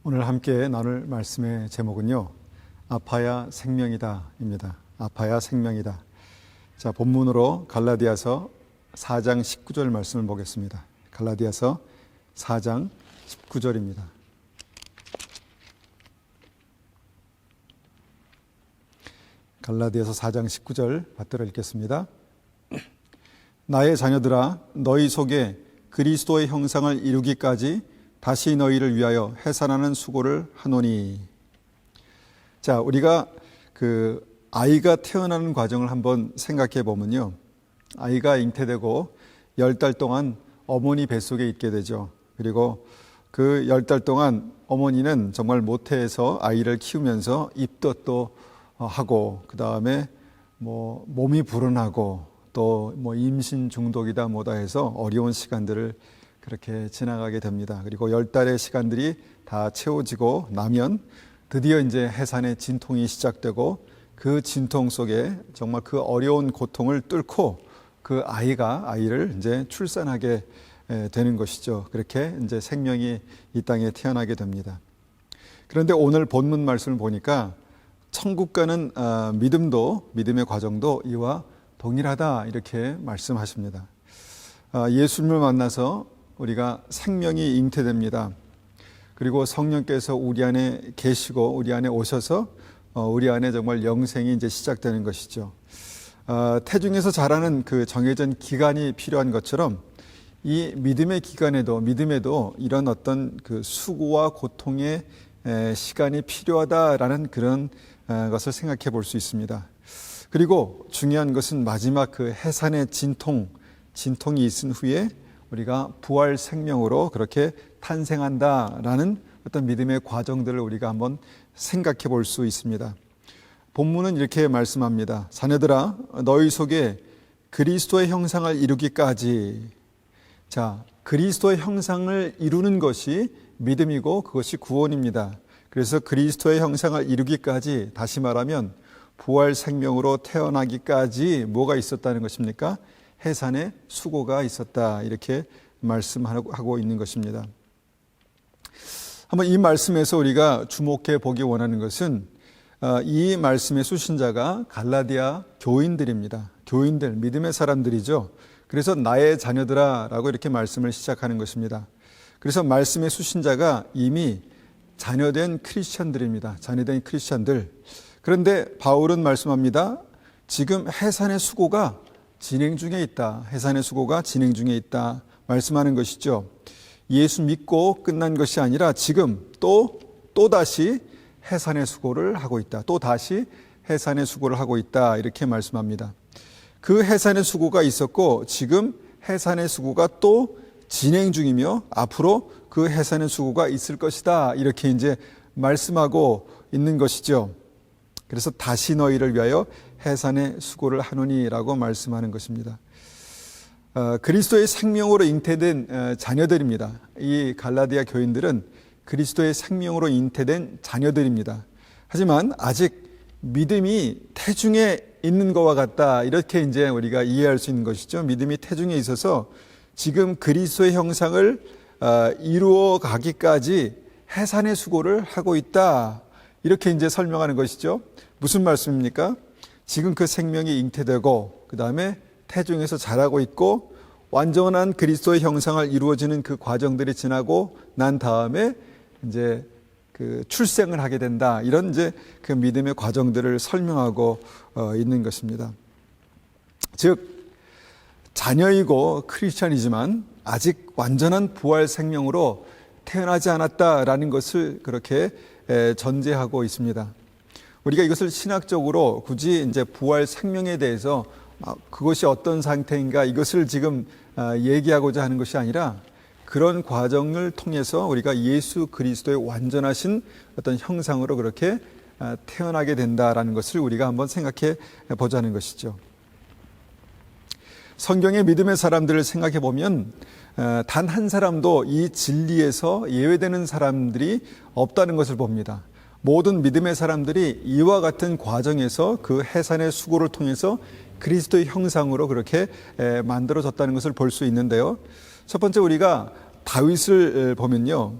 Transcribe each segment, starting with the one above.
오늘 함께 나눌 말씀의 제목은요, 아파야 생명이다입니다. 아파야 생명이다. 자, 본문으로 갈라디아서 4장 19절 말씀을 보겠습니다. 갈라디아서 4장 19절입니다. 갈라디아서 4장 19절 받들어 읽겠습니다. 나의 자녀들아, 너희 속에 그리스도의 형상을 이루기까지 다시 너희를 위하여 해산하는 수고를 하노니. 자, 우리가 아이가 태어나는 과정을 한번 생각해 보면요, 아이가 잉태되고 10달 동안 어머니 뱃속에 있게 되죠. 그리고 그 10달 동안 어머니는 정말 모태에서 아이를 키우면서 입덧도 하고, 그 다음에 몸이 불어나고, 또 임신 중독이다 뭐다 해서 어려운 시간들을 그렇게 지나가게 됩니다. 그리고 10달의 시간들이 다 채워지고 나면 드디어 이제 해산의 진통이 시작되고, 그 진통 속에 정말 그 어려운 고통을 뚫고 그 아이를 이제 출산하게 되는 것이죠. 그렇게 이제 생명이 이 땅에 태어나게 됩니다. 그런데 오늘 본문 말씀을 보니까 천국 가는 믿음의 과정도 이와 동일하다 이렇게 말씀하십니다. 예수님을 만나서 우리가 생명이 잉태됩니다. 그리고 성령께서 우리 안에 계시고 우리 안에 오셔서 우리 안에 정말 영생이 이제 시작되는 것이죠. 태중에서 자라는 그 정해진 기간이 필요한 것처럼 이 믿음에도 이런 어떤 그 수고와 고통의 시간이 필요하다라는 그런 것을 생각해 볼 수 있습니다. 그리고 중요한 것은 마지막 그 해산의 진통이 있은 후에 우리가 부활 생명으로 그렇게 탄생한다라는 어떤 믿음의 과정들을 우리가 한번 생각해 볼 수 있습니다. 본문은 이렇게 말씀합니다. 자녀들아, 너희 속에 그리스도의 형상을 이루기까지. 자, 그리스도의 형상을 이루는 것이 믿음이고 그것이 구원입니다. 그래서 그리스도의 형상을 이루기까지, 다시 말하면 부활 생명으로 태어나기까지 뭐가 있었다는 것입니까? 해산의 수고가 있었다, 이렇게 말씀하고 있는 것입니다. 한번 이 말씀에서 우리가 주목해 보기 원하는 것은 이 말씀의 수신자가 갈라디아 교인들입니다. 교인들, 믿음의 사람들이죠. 그래서 나의 자녀들아 라고 이렇게 말씀을 시작하는 것입니다. 그래서 말씀의 수신자가 이미 자녀된 크리스천들입니다. 자녀된 크리스천들. 그런데 바울은 말씀합니다. 지금 해산의 수고가 진행 중에 있다. 해산의 수고가 진행 중에 있다. 말씀하는 것이죠. 예수 믿고 끝난 것이 아니라 지금 또다시 해산의 수고를 하고 있다. 또다시 해산의 수고를 하고 있다. 이렇게 말씀합니다. 그 해산의 수고가 있었고 지금 해산의 수고가 또 진행 중이며 앞으로 그 해산의 수고가 있을 것이다. 이렇게 이제 말씀하고 있는 것이죠. 그래서 다시 너희를 위하여 해산의 수고를 하노니라고 말씀하는 것입니다. 그리스도의 생명으로 잉태된 자녀들입니다. 이 갈라디아 교인들은 그리스도의 생명으로 잉태된 자녀들입니다. 하지만 아직 믿음이 태중에 있는 것과 같다. 이렇게 이제 우리가 이해할 수 있는 것이죠. 믿음이 태중에 있어서 지금 그리스도의 형상을 이루어 가기까지 해산의 수고를 하고 있다. 이렇게 이제 설명하는 것이죠. 무슨 말씀입니까? 지금 그 생명이 잉태되고 그 다음에 태중에서 자라고 있고 완전한 그리스도의 형상을 이루어지는 그 과정들이 지나고 난 다음에 이제 그 출생을 하게 된다. 이런 이제 그 믿음의 과정들을 설명하고 있는 것입니다. 즉 자녀이고 크리스천이지만 아직 완전한 부활 생명으로 태어나지 않았다라는 것을 그렇게 전제하고 있습니다. 우리가 이것을 신학적으로 굳이 이제 부활 생명에 대해서 그것이 어떤 상태인가 이것을 지금 얘기하고자 하는 것이 아니라 그런 과정을 통해서 우리가 예수 그리스도의 완전하신 어떤 형상으로 그렇게 태어나게 된다라는 것을 우리가 한번 생각해 보자는 것이죠. 성경의 믿음의 사람들을 생각해 보면 단 한 사람도 이 진리에서 예외되는 사람들이 없다는 것을 봅니다. 모든 믿음의 사람들이 이와 같은 과정에서 그 해산의 수고를 통해서 그리스도의 형상으로 그렇게 만들어졌다는 것을 볼 수 있는데요. 첫 번째 우리가 다윗을 보면요,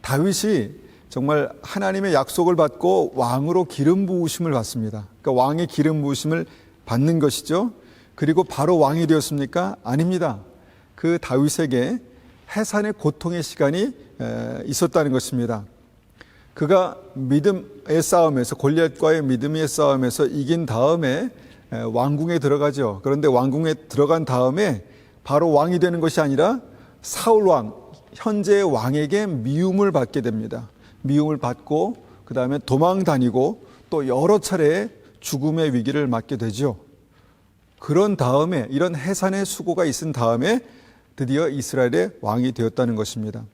다윗이 정말 하나님의 약속을 받고 왕으로 기름 부으심을 받습니다. 그러니까 왕의 기름 부으심을 받는 것이죠. 그리고 바로 왕이 되었습니까? 아닙니다. 그 다윗에게 해산의 고통의 시간이 있었다는 것입니다. 그가 믿음의 싸움에서, 골리앗과의 믿음의 싸움에서 이긴 다음에 왕궁에 들어가죠. 그런데 왕궁에 들어간 다음에 바로 왕이 되는 것이 아니라 사울 왕, 현재의 왕에게 미움을 받게 됩니다. 미움을 받고 그 다음에 도망 다니고 또 여러 차례 죽음의 위기를 맞게 되죠. 그런 다음에, 이런 해산의 수고가 있은 다음에 드디어 이스라엘의 왕이 되었다는 것입니다.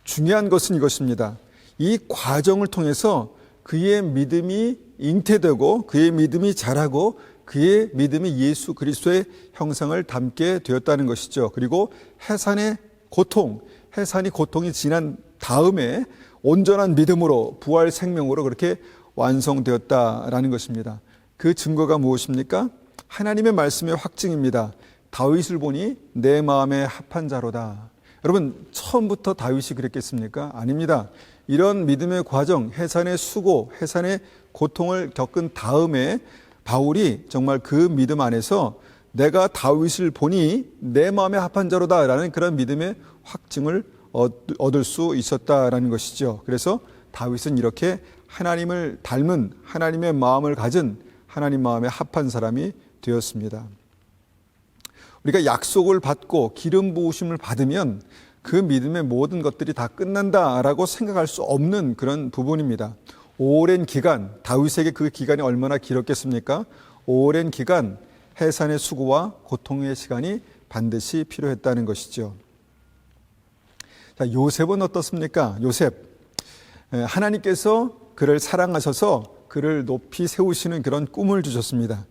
중요한 것은 이것입니다. 이 과정을 통해서 그의 믿음이 잉태되고 그의 믿음이 자라고 그의 믿음이 예수 그리스도의 형상을 담게 되었다는 것이죠. 그리고 해산이 고통이 지난 다음에 온전한 믿음으로 부활 생명으로 그렇게 완성되었다라는 것입니다. 그 증거가 무엇입니까? 하나님의 말씀의 확증입니다. 다윗을 보니 내 마음에 합한 자로다. 여러분, 처음부터 다윗이 그랬겠습니까? 아닙니다. 이런 믿음의 과정, 해산의 수고, 해산의 고통을 겪은 다음에 바울이 정말 그 믿음 안에서 내가 다윗을 보니 내 마음에 합한 자로다라는 그런 믿음의 확증을 얻을 수 있었다라는 것이죠. 그래서 다윗은 이렇게 하나님을 닮은, 하나님의 마음을 가진, 하나님 마음에 합한 사람이 되었습니다. 우리가 약속을 받고 기름 부으심을 받으면 그 믿음의 모든 것들이 다 끝난다라고 생각할 수 없는 그런 부분입니다. 오랜 기간, 다윗에게 그 기간이 얼마나 길었겠습니까? 오랜 기간 해산의 수고와 고통의 시간이 반드시 필요했다는 것이죠. 자, 요셉은 어떻습니까? 요셉, 하나님께서 그를 사랑하셔서 그를 높이 세우시는 그런 꿈을 주셨습니다.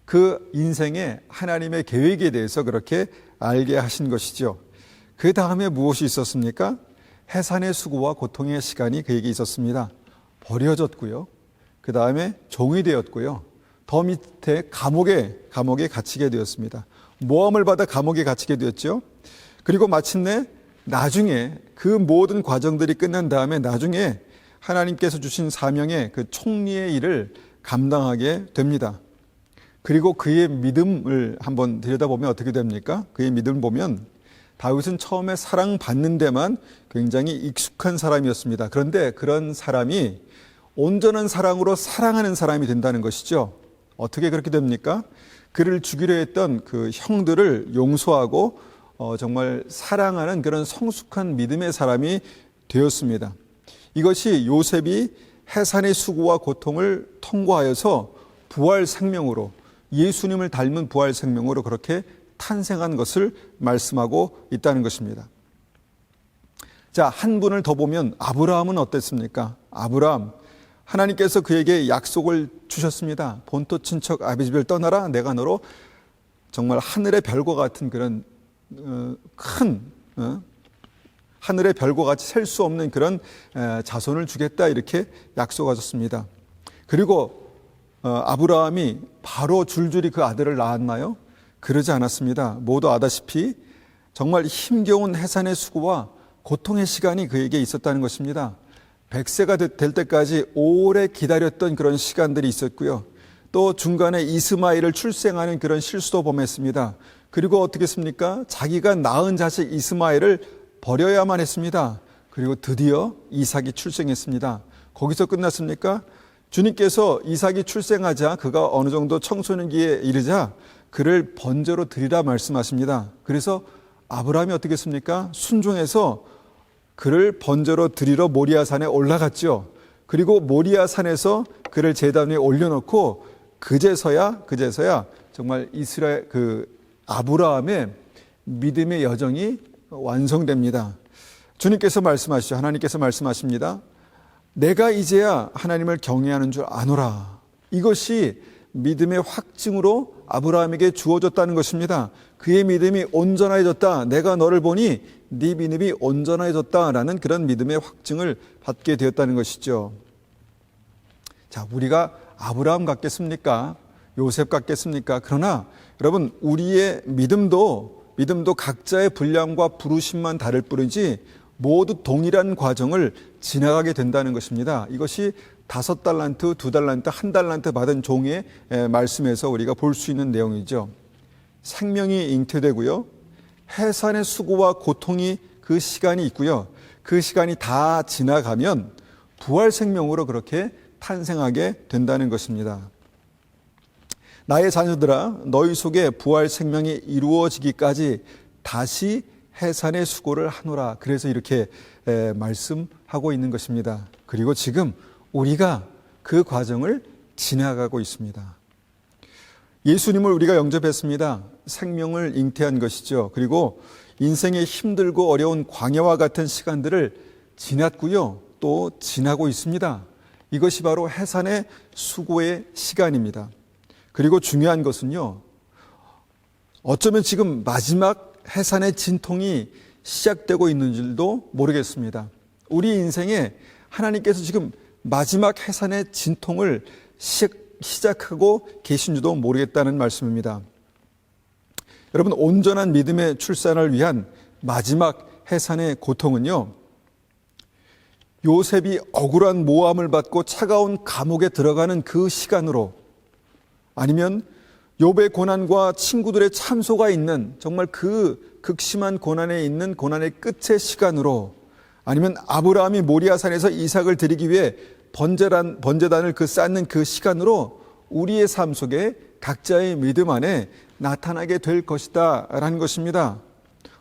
그 인생에 하나님의 계획에 대해서 그렇게 알게 하신 것이죠. 그 다음에 무엇이 있었습니까? 해산의 수고와 고통의 시간이 그에게 있었습니다. 버려졌고요. 그 다음에 종이 되었고요. 더 밑에 감옥에 갇히게 되었습니다. 모함을 받아 감옥에 갇히게 되었죠. 그리고 마침내 나중에 그 모든 과정들이 끝난 다음에 나중에 하나님께서 주신 사명의 그 총리의 일을 감당하게 됩니다. 그리고 그의 믿음을 한번 들여다보면 어떻게 됩니까? 그의 믿음을 보면 다윗은 처음에 사랑받는 데만 굉장히 익숙한 사람이었습니다. 그런데 그런 사람이 온전한 사랑으로 사랑하는 사람이 된다는 것이죠. 어떻게 그렇게 됩니까? 그를 죽이려 했던 그 형들을 용서하고 정말 사랑하는 그런 성숙한 믿음의 사람이 되었습니다. 이것이 요셉이 해산의 수고와 고통을 통과하여서 부활 생명으로, 예수님을 닮은 부활 생명으로 그렇게 탄생한 것을 말씀하고 있다는 것입니다. 자, 한 분을 더 보면 아브라함은 어땠습니까? 아브라함, 하나님께서 그에게 약속을 주셨습니다. 본토 친척 아비 집을 떠나라. 내가 너로 정말 하늘의 별과 같은 그런 큰 하늘의 별과 같이 셀 수 없는 그런 자손을 주겠다, 이렇게 약속하셨습니다. 그리고 아브라함이 바로 줄줄이 그 아들을 낳았나요? 그러지 않았습니다. 모두 아다시피 정말 힘겨운 해산의 수고와 고통의 시간이 그에게 있었다는 것입니다. 100세가 될 때까지 오래 기다렸던 그런 시간들이 있었고요. 또 중간에 이스마엘을 출생하는 그런 실수도 범했습니다. 그리고 어떻게 했습니까? 자기가 낳은 자식 이스마엘을 버려야만 했습니다. 그리고 드디어 이삭이 출생했습니다. 거기서 끝났습니까? 주님께서 이삭이 출생하자 그가 어느 정도 청소년기에 이르자 그를 번제로 드리라 말씀하십니다. 그래서 아브라함이 어떻게 했습니까? 순종해서 그를 번제로 드리러 모리아산에 올라갔죠. 그리고 모리아산에서 그를 제단 위에 올려놓고 그제서야 정말 이스라엘 아브라함의 믿음의 여정이 완성됩니다. 주님께서 말씀하시죠. 하나님께서 말씀하십니다. 내가 이제야 하나님을 경외하는 줄 아노라. 이것이 믿음의 확증으로 아브라함에게 주어졌다는 것입니다. 그의 믿음이 온전해졌다. 내가 너를 보니 네 믿음이 온전해졌다라는 그런 믿음의 확증을 받게 되었다는 것이죠. 자, 우리가 아브라함 같겠습니까? 요셉 같겠습니까? 그러나 여러분, 우리의 믿음도 각자의 분량과 부르심만 다를 뿐이지 모두 동일한 과정을 지나가게 된다는 것입니다. 이것이 5달란트, 2달란트, 1달란트 받은 종의 말씀에서 우리가 볼 수 있는 내용이죠. 생명이 잉태되고요. 해산의 수고와 고통이 그 시간이 있고요. 그 시간이 다 지나가면 부활 생명으로 그렇게 탄생하게 된다는 것입니다. 나의 자녀들아, 너희 속에 부활 생명이 이루어지기까지 다시 해산의 수고를 하노라. 그래서 이렇게 말씀하고 있는 것입니다. 그리고 지금 우리가 그 과정을 지나가고 있습니다. 예수님을 우리가 영접했습니다. 생명을 잉태한 것이죠. 그리고 인생의 힘들고 어려운 광야와 같은 시간들을 지났고요. 또 지나고 있습니다. 이것이 바로 해산의 수고의 시간입니다. 그리고 중요한 것은요, 어쩌면 지금 마지막 해산의 진통이 시작되고 있는 줄도 모르겠습니다. 우리 인생에 하나님께서 지금 마지막 해산의 진통을 시작하고 계신 줄도 모르겠다는 말씀입니다. 여러분, 온전한 믿음의 출산을 위한 마지막 해산의 고통은요, 요셉이 억울한 모함을 받고 차가운 감옥에 들어가는 그 시간으로, 아니면 욥의 고난과 친구들의 참소가 있는 정말 그 극심한 고난에 있는 고난의 끝의 시간으로, 아니면 아브라함이 모리아산에서 이삭을 드리기 위해 번제단을 쌓는 그 시간으로 우리의 삶 속에 각자의 믿음 안에 나타나게 될 것이다 라는 것입니다.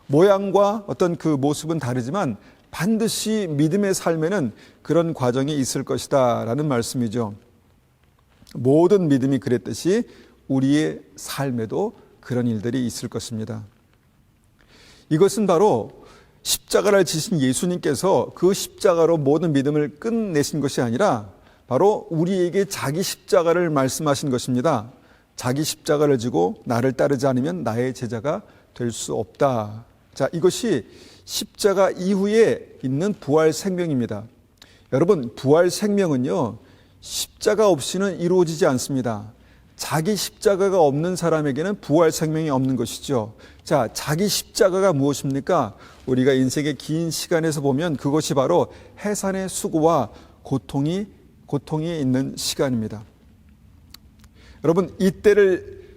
모양과 어떤 그 모습은 다르지만 반드시 믿음의 삶에는 그런 과정이 있을 것이다 라는 말씀이죠. 모든 믿음이 그랬듯이 우리의 삶에도 그런 일들이 있을 것입니다. 이것은 바로 십자가를 지신 예수님께서 그 십자가로 모든 믿음을 끝내신 것이 아니라 바로 우리에게 자기 십자가를 말씀하신 것입니다. 자기 십자가를 지고 나를 따르지 않으면 나의 제자가 될 수 없다. 자, 이것이 십자가 이후에 있는 부활 생명입니다. 여러분, 부활 생명은요, 십자가 없이는 이루어지지 않습니다. 자기 십자가가 없는 사람에게는 부활 생명이 없는 것이죠. 자, 자기 십자가가 무엇입니까? 우리가 인생의 긴 시간에서 보면 그것이 바로 해산의 수고와 고통이 있는 시간입니다. 여러분, 이때를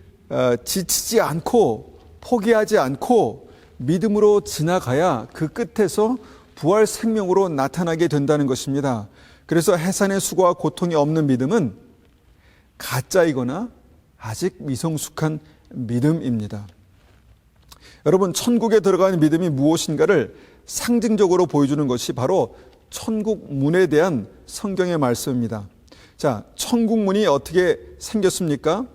지치지 않고 포기하지 않고 믿음으로 지나가야 그 끝에서 부활 생명으로 나타나게 된다는 것입니다. 그래서 해산의 수고와 고통이 없는 믿음은 가짜이거나 아직 미성숙한 믿음입니다. 여러분, 천국에 들어가는 믿음이 무엇인가를 상징적으로 보여주는 것이 바로 천국 문에 대한 성경의 말씀입니다. 자, 천국 문이 어떻게 생겼습니까?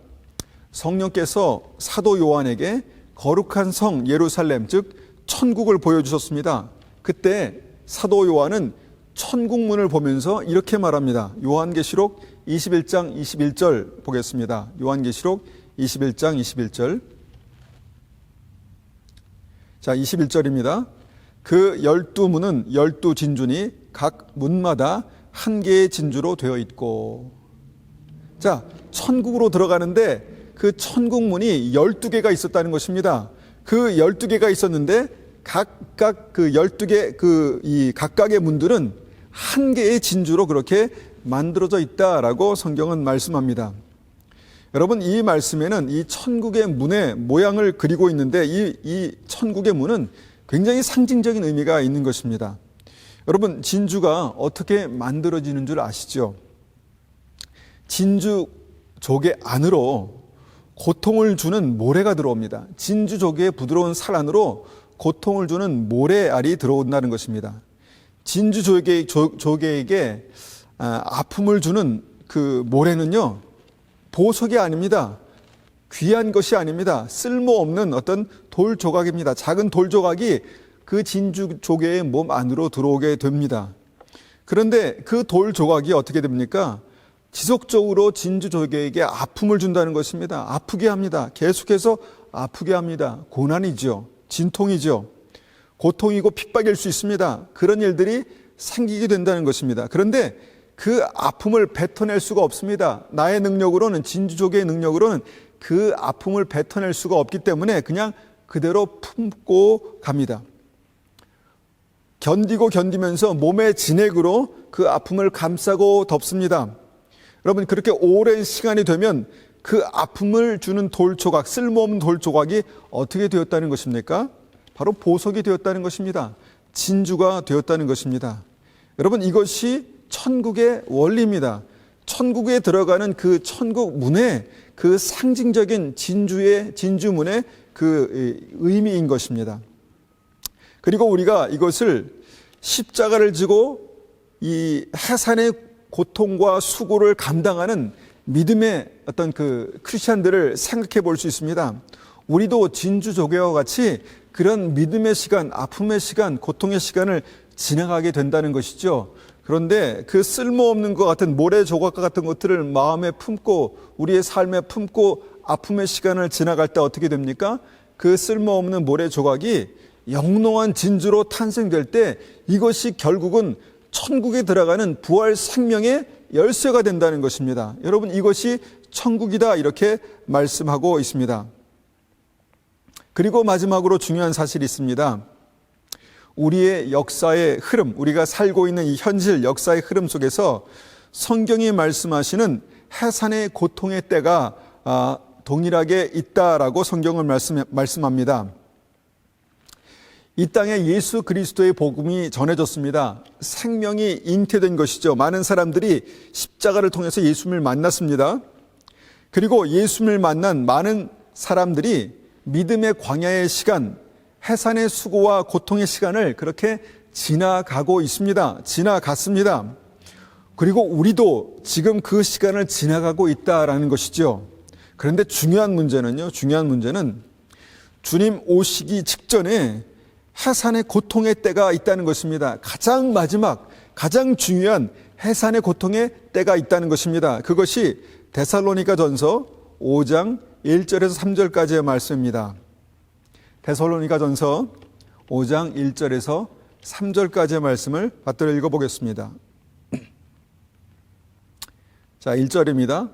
성령께서 사도 요한에게 거룩한 성 예루살렘, 즉 천국을 보여주셨습니다. 그때 사도 요한은 천국 문을 보면서 이렇게 말합니다. 요한계시록 21장 21절 보겠습니다. 요한계시록 21장 21절. 자, 21절입니다. 그 12문은 12진주니 각 문마다 한 개의 진주로 되어 있고. 자, 천국으로 들어가는데 그 천국 문이 12개가 있었다는 것입니다. 그 12개가 있었는데 각각 그 12개 이 각각의 문들은 한 개의 진주로 그렇게 만들어져 있다라고 성경은 말씀합니다. 여러분, 이 말씀에는 이 천국의 문의 모양을 그리고 있는데 이 천국의 문은 굉장히 상징적인 의미가 있는 것입니다. 여러분, 진주가 어떻게 만들어지는 줄 아시죠? 진주 조개 안으로 고통을 주는 모래가 들어옵니다. 진주 조개의 부드러운 살 안으로 고통을 주는 모래알이 들어온다는 것입니다. 진주 조개에게 아픔을 주는 그 모래는요, 보석이 아닙니다. 귀한 것이 아닙니다. 쓸모없는 어떤 돌 조각입니다. 작은 돌 조각이 그 진주 조개의 몸 안으로 들어오게 됩니다. 그런데 그 돌 조각이 어떻게 됩니까? 지속적으로 진주 조개에게 아픔을 준다는 것입니다. 아프게 합니다. 계속해서 아프게 합니다. 고난이죠. 진통이죠. 고통이고 핍박일 수 있습니다. 그런 일들이 생기게 된다는 것입니다. 그런데 그 아픔을 뱉어낼 수가 없습니다. 나의 능력으로는, 진주조개의 능력으로는 그 아픔을 뱉어낼 수가 없기 때문에 그냥 그대로 품고 갑니다. 견디면서 몸의 진액으로 그 아픔을 감싸고 덮습니다. 여러분, 그렇게 오랜 시간이 되면 그 아픔을 주는 돌조각, 쓸모없는 돌조각이 어떻게 되었다는 것입니까? 바로 보석이 되었다는 것입니다. 진주가 되었다는 것입니다. 여러분, 이것이 천국의 원리입니다. 천국에 들어가는 그 천국 문의 그 상징적인 진주문의 그 의미인 것입니다. 그리고 우리가 이것을 십자가를 지고 이 해산의 고통과 수고를 감당하는 믿음의 어떤 그 크리스찬들을 생각해 볼 수 있습니다. 우리도 진주조개와 같이 그런 믿음의 시간, 아픔의 시간, 고통의 시간을 지나가게 된다는 것이죠. 그런데 그 쓸모없는 것 같은 모래 조각과 같은 것들을 마음에 품고 우리의 삶에 품고 아픔의 시간을 지나갈 때 어떻게 됩니까? 그 쓸모없는 모래 조각이 영롱한 진주로 탄생될 때 이것이 결국은 천국에 들어가는 부활 생명의 열쇠가 된다는 것입니다. 여러분, 이것이 천국이다 이렇게 말씀하고 있습니다. 그리고 마지막으로 중요한 사실이 있습니다. 우리의 역사의 흐름, 우리가 살고 있는 이 현실 역사의 흐름 속에서 성경이 말씀하시는 해산의 고통의 때가 동일하게 있다라고 성경을 말씀합니다. 이 땅에 예수 그리스도의 복음이 전해졌습니다. 생명이 잉태된 것이죠. 많은 사람들이 십자가를 통해서 예수님을 만났습니다. 그리고 예수님을 만난 많은 사람들이 믿음의 광야의 시간, 해산의 수고와 고통의 시간을 그렇게 지나가고 있습니다. 지나갔습니다. 그리고 우리도 지금 그 시간을 지나가고 있다라는 것이죠. 그런데 중요한 문제는 주님 오시기 직전에 해산의 고통의 때가 있다는 것입니다. 가장 마지막, 가장 중요한 해산의 고통의 때가 있다는 것입니다. 그것이 데살로니가전서 5장 1절에서 3절까지의 말씀입니다. 데살로니가전서 5장 1절에서 3절까지의 말씀을 받들어 읽어보겠습니다. 자, 1절입니다.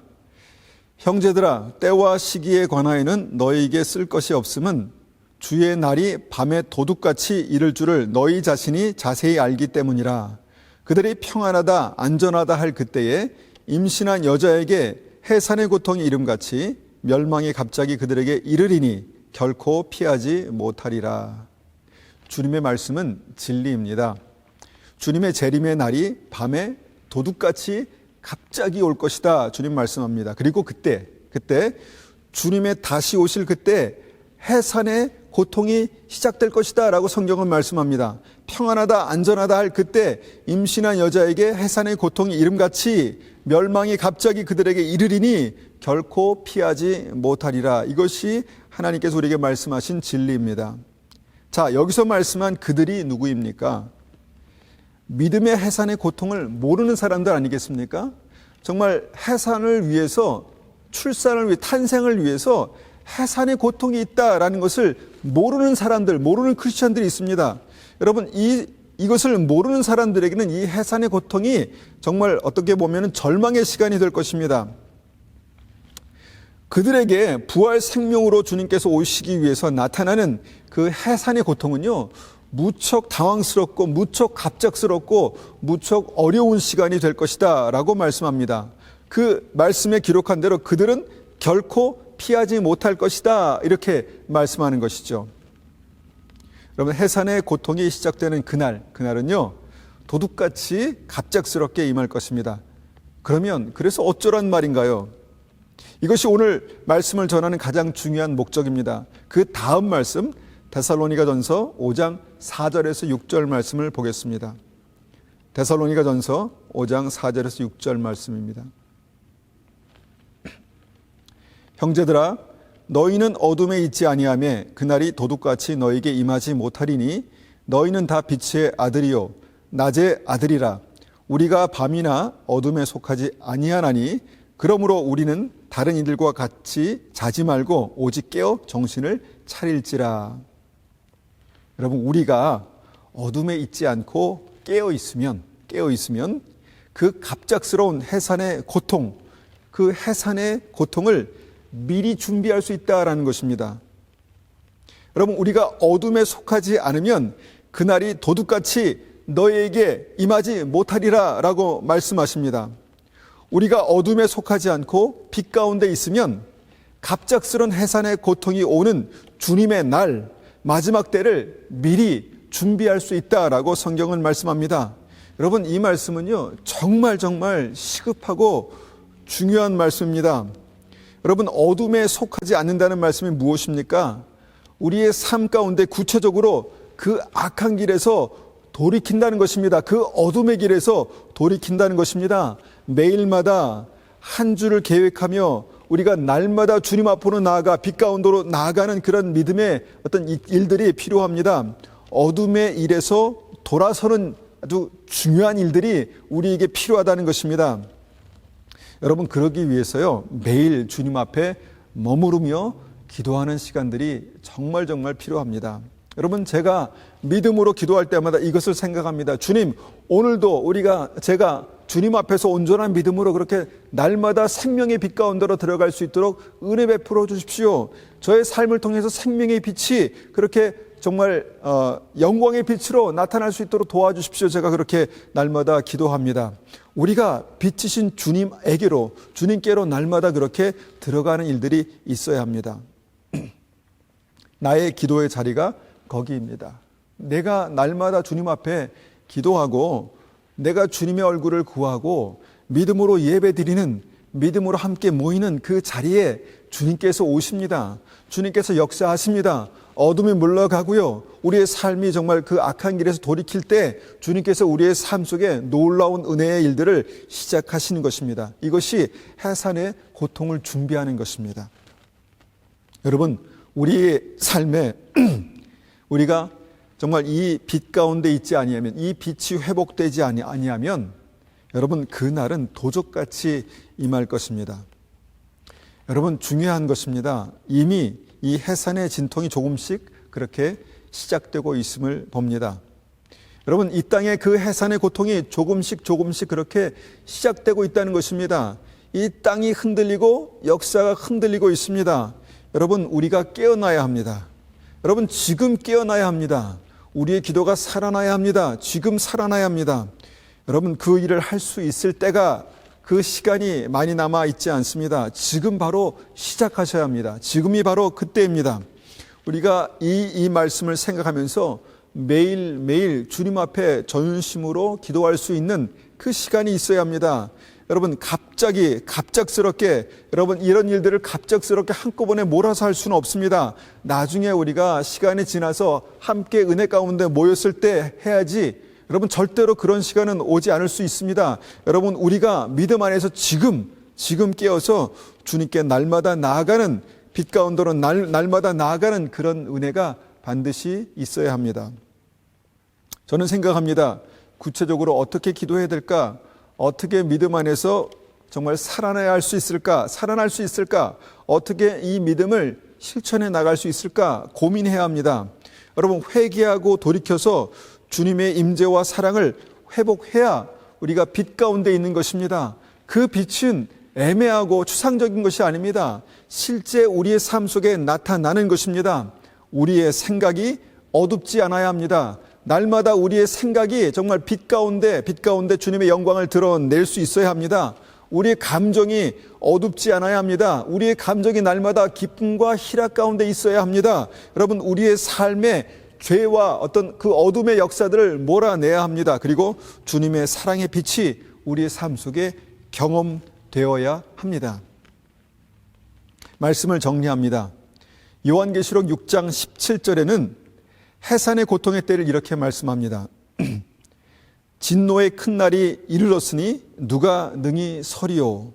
형제들아, 때와 시기에 관하여는 너희에게 쓸 것이 없음은 주의 날이 밤에 도둑같이 이를 줄을 너희 자신이 자세히 알기 때문이라. 그들이 평안하다 안전하다 할 그때에 임신한 여자에게 해산의 고통이 이름같이 멸망이 갑자기 그들에게 이르리니 결코 피하지 못하리라. 주님의 말씀은 진리입니다. 주님의 재림의 날이 밤에 도둑같이 갑자기 올 것이다. 주님 말씀합니다. 그리고 그때 주님의 다시 오실 그때 해산의 고통이 시작될 것이다 라고 성경은 말씀합니다. 평안하다 안전하다 할 그때 임신한 여자에게 해산의 고통이 이름같이 멸망이 갑자기 그들에게 이르리니 결코 피하지 못하리라. 이것이 하나님께서 우리에게 말씀하신 진리입니다. 자, 여기서 말씀한 그들이 누구입니까? 믿음의 해산의 고통을 모르는 사람들 아니겠습니까? 정말 해산을 위해서, 출산을 위해, 탄생을 위해서 해산의 고통이 있다라는 것을 모르는 사람들, 모르는 크리스천들이 있습니다. 여러분, 이것을 모르는 사람들에게는 이 해산의 고통이 정말 어떻게 보면 절망의 시간이 될 것입니다. 그들에게 부활 생명으로 주님께서 오시기 위해서 나타나는 그 해산의 고통은요, 무척 당황스럽고 무척 갑작스럽고 무척 어려운 시간이 될 것이다 라고 말씀합니다. 그 말씀에 기록한 대로 그들은 결코 피하지 못할 것이다 이렇게 말씀하는 것이죠. 여러분, 해산의 고통이 시작되는 그날은요, 도둑같이 갑작스럽게 임할 것입니다. 그래서 어쩌란 말인가요? 이것이 오늘 말씀을 전하는 가장 중요한 목적입니다. 그 다음 말씀, 데살로니가전서 5장 4절에서 6절 말씀을 보겠습니다. 데살로니가전서 5장 4절에서 6절 말씀입니다. 형제들아, 너희는 어둠에 있지 아니하며 그날이 도둑같이 너희에게 임하지 못하리니 너희는 다 빛의 아들이요 낮의 아들이라. 우리가 밤이나 어둠에 속하지 아니하나니 그러므로 우리는 다른 이들과 같이 자지 말고 오직 깨어 정신을 차릴지라. 여러분, 우리가 어둠에 있지 않고 깨어 있으면 그 갑작스러운 해산의 고통, 그 해산의 고통을 미리 준비할 수 있다라는 것입니다. 여러분, 우리가 어둠에 속하지 않으면 그날이 도둑같이 너희에게 임하지 못하리라 라고 말씀하십니다. 우리가 어둠에 속하지 않고 빛 가운데 있으면 갑작스런 해산의 고통이 오는 주님의 날, 마지막 때를 미리 준비할 수 있다라고 성경은 말씀합니다. 여러분, 이 말씀은요, 정말 시급하고 중요한 말씀입니다. 여러분, 어둠에 속하지 않는다는 말씀이 무엇입니까? 우리의 삶 가운데 구체적으로 그 악한 길에서 돌이킨다는 것입니다. 그 어둠의 길에서 돌이킨다는 것입니다. 매일마다 한 주를 계획하며 우리가 날마다 주님 앞으로 나아가 빛 가운데로 나아가는 그런 믿음의 어떤 일들이 필요합니다. 어둠의 일에서 돌아서는 아주 중요한 일들이 우리에게 필요하다는 것입니다. 여러분, 그러기 위해서요, 매일 주님 앞에 머무르며 기도하는 시간들이 정말 필요합니다. 여러분, 제가 믿음으로 기도할 때마다 이것을 생각합니다. 주님, 오늘도 제가 주님 앞에서 온전한 믿음으로 그렇게 날마다 생명의 빛 가운데로 들어갈 수 있도록 은혜 베풀어 주십시오. 저의 삶을 통해서 생명의 빛이 그렇게 정말 영광의 빛으로 나타날 수 있도록 도와주십시오. 제가 그렇게 날마다 기도합니다. 우리가 빛이신 주님께로 날마다 그렇게 들어가는 일들이 있어야 합니다. 나의 기도의 자리가 거기입니다. 내가 날마다 주님 앞에 기도하고 내가 주님의 얼굴을 구하고 믿음으로 예배드리는, 믿음으로 함께 모이는 그 자리에 주님께서 오십니다. 주님께서 역사하십니다. 어둠이 물러가고요, 우리의 삶이 정말 그 악한 길에서 돌이킬 때 주님께서 우리의 삶 속에 놀라운 은혜의 일들을 시작하시는 것입니다. 이것이 해산의 고통을 준비하는 것입니다. 여러분, 우리의 삶에 우리가 정말 이 빛 가운데 있지 아니하면, 이 빛이 회복되지 아니하면 여러분, 그날은 도적같이 임할 것입니다. 여러분, 중요한 것입니다. 이미 이 해산의 진통이 조금씩 그렇게 시작되고 있음을 봅니다. 여러분, 이 땅에 그 해산의 고통이 조금씩 그렇게 시작되고 있다는 것입니다. 이 땅이 흔들리고 역사가 흔들리고 있습니다. 여러분, 우리가 깨어나야 합니다. 여러분, 지금 깨어나야 합니다. 우리의 기도가 살아나야 합니다. 지금 살아나야 합니다. 여러분, 그 일을 할 수 있을 때가, 그 시간이 많이 남아 있지 않습니다. 지금 바로 시작하셔야 합니다. 지금이 바로 그때입니다. 우리가 이 말씀을 생각하면서 매일 주님 앞에 전심으로 기도할 수 있는 그 시간이 있어야 합니다. 여러분, 갑작스럽게 여러분, 이런 일들을 갑작스럽게 한꺼번에 몰아서 할 수는 없습니다. 나중에 우리가 시간이 지나서 함께 은혜 가운데 모였을 때 해야지, 여러분, 절대로 그런 시간은 오지 않을 수 있습니다. 여러분, 우리가 믿음 안에서 지금 깨어서 주님께 날마다 나아가는, 빛 가운데로 날마다 나아가는 그런 은혜가 반드시 있어야 합니다. 저는 생각합니다. 구체적으로 어떻게 기도해야 될까? 어떻게 믿음 안에서 정말 살아날 수 있을까? 어떻게 이 믿음을 실천해 나갈 수 있을까? 고민해야 합니다. 여러분, 회개하고 돌이켜서 주님의 임재와 사랑을 회복해야 우리가 빛 가운데 있는 것입니다. 그 빛은 애매하고 추상적인 것이 아닙니다. 실제 우리의 삶 속에 나타나는 것입니다. 우리의 생각이 어둡지 않아야 합니다. 날마다 우리의 생각이 정말 빛 가운데 주님의 영광을 드러낼 수 있어야 합니다. 우리의 감정이 어둡지 않아야 합니다. 우리의 감정이 날마다 기쁨과 희락 가운데 있어야 합니다. 여러분, 우리의 삶에 죄와 어떤 그 어둠의 역사들을 몰아내야 합니다. 그리고 주님의 사랑의 빛이 우리의 삶 속에 경험되어야 합니다. 말씀을 정리합니다. 요한계시록 6장 17절에는 해산의 고통의 때를 이렇게 말씀합니다. 진노의 큰 날이 이르렀으니 누가 능히 서리요.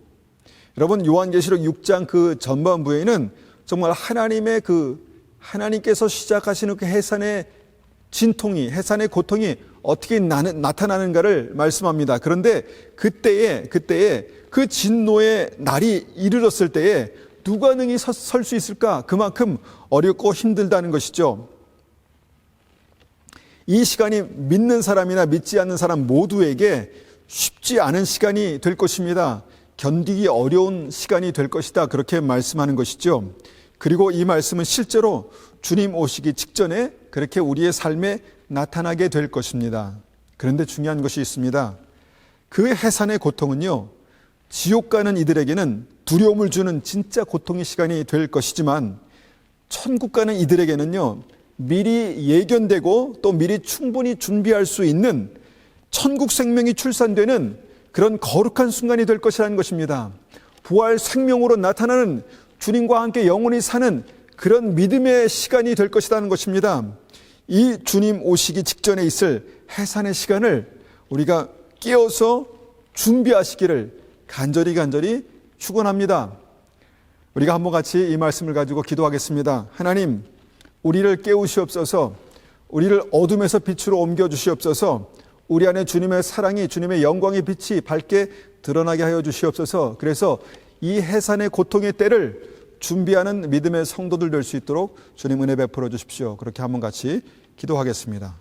여러분, 요한계시록 6장 그 전반부에는 정말 하나님께서 시작하시는 그 해산의 진통이, 해산의 고통이 어떻게 나타나는가를 말씀합니다. 그런데 그때에 그 진노의 날이 이르렀을 때에 누가 능히 설 수 있을까? 그만큼 어렵고 힘들다는 것이죠. 이 시간이 믿는 사람이나 믿지 않는 사람 모두에게 쉽지 않은 시간이 될 것입니다. 견디기 어려운 시간이 될 것이다. 그렇게 말씀하는 것이죠. 그리고 이 말씀은 실제로 주님 오시기 직전에 그렇게 우리의 삶에 나타나게 될 것입니다. 그런데 중요한 것이 있습니다. 그 해산의 고통은요, 지옥 가는 이들에게는 두려움을 주는 진짜 고통의 시간이 될 것이지만, 천국 가는 이들에게는요, 미리 예견되고 또 미리 충분히 준비할 수 있는 천국 생명이 출산되는 그런 거룩한 순간이 될 것이라는 것입니다. 부활 생명으로 나타나는 주님과 함께 영원히 사는 그런 믿음의 시간이 될 것이라는 것입니다. 이 주님 오시기 직전에 있을 해산의 시간을 우리가 깨어서 준비하시기를 간절히 축원합니다. 우리가 한번 같이 이 말씀을 가지고 기도하겠습니다. 하나님, 우리를 깨우시옵소서. 우리를 어둠에서 빛으로 옮겨주시옵소서. 우리 안에 주님의 사랑이, 주님의 영광의 빛이 밝게 드러나게 하여 주시옵소서. 그래서 이 해산의 고통의 때를 준비하는 믿음의 성도들 될 수 있도록 주님 은혜 베풀어 주십시오. 그렇게 한번 같이 기도하겠습니다.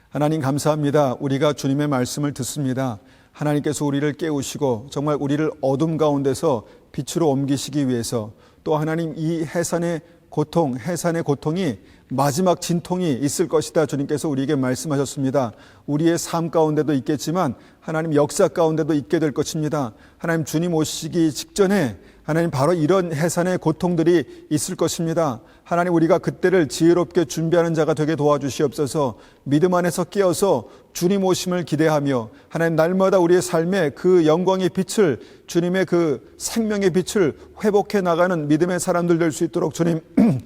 하나님 감사합니다. 우리가 주님의 말씀을 듣습니다. 하나님께서 우리를 깨우시고 정말 우리를 어둠 가운데서 빛으로 옮기시기 위해서, 또 하나님 이 해산의 고통이 마지막 진통이 있을 것이다 주님께서 우리에게 말씀하셨습니다. 우리의 삶 가운데도 있겠지만 하나님 역사 가운데도 있게 될 것입니다. 하나님 주님 오시기 직전에 하나님 바로 이런 해산의 고통들이 있을 것입니다. 하나님 우리가 그때를 지혜롭게 준비하는 자가 되게 도와주시옵소서. 믿음 안에서 깨어서 주님 오심을 기대하며 하나님 날마다 우리의 삶에 그 영광의 빛을, 주님의 그 생명의 빛을 회복해 나가는 믿음의 사람들 될 수 있도록 주님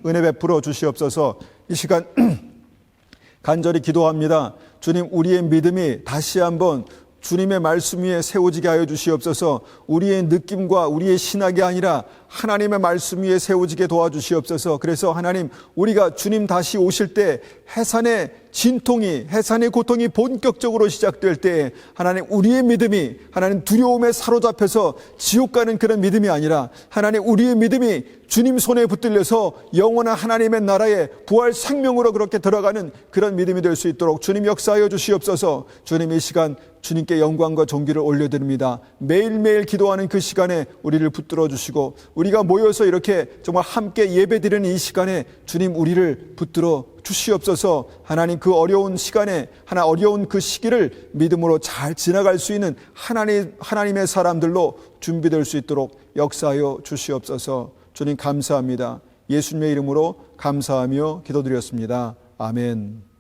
은혜 베풀어 주시옵소서. 이 시간 간절히 기도합니다. 주님, 우리의 믿음이 다시 한번 주님의 말씀 위에 세워지게 하여 주시옵소서. 우리의 느낌과 우리의 신학이 아니라 하나님의 말씀 위에 세워지게 도와주시옵소서. 그래서 하나님, 우리가 주님 다시 오실 때 해산의 진통이, 해산의 고통이 본격적으로 시작될 때 하나님 우리의 믿음이 하나님 두려움에 사로잡혀서 지옥 가는 그런 믿음이 아니라 하나님 우리의 믿음이 주님 손에 붙들려서 영원한 하나님의 나라에 부활 생명으로 그렇게 들어가는 그런 믿음이 될 수 있도록 주님 역사하여 주시옵소서. 주님 이 시간 주님께 영광과 존귀를 올려드립니다. 매일매일 기도하는 그 시간에 우리를 붙들어 주시고 우리가 모여서 이렇게 정말 함께 예배드리는 이 시간에 주님 우리를 붙들어 주시옵소서. 하나님 그 어려운 시간에 어려운 그 시기를 믿음으로 잘 지나갈 수 있는 하나님의 사람들로 준비될 수 있도록 역사하여 주시옵소서. 주님 감사합니다. 예수님의 이름으로 감사하며 기도드렸습니다. 아멘.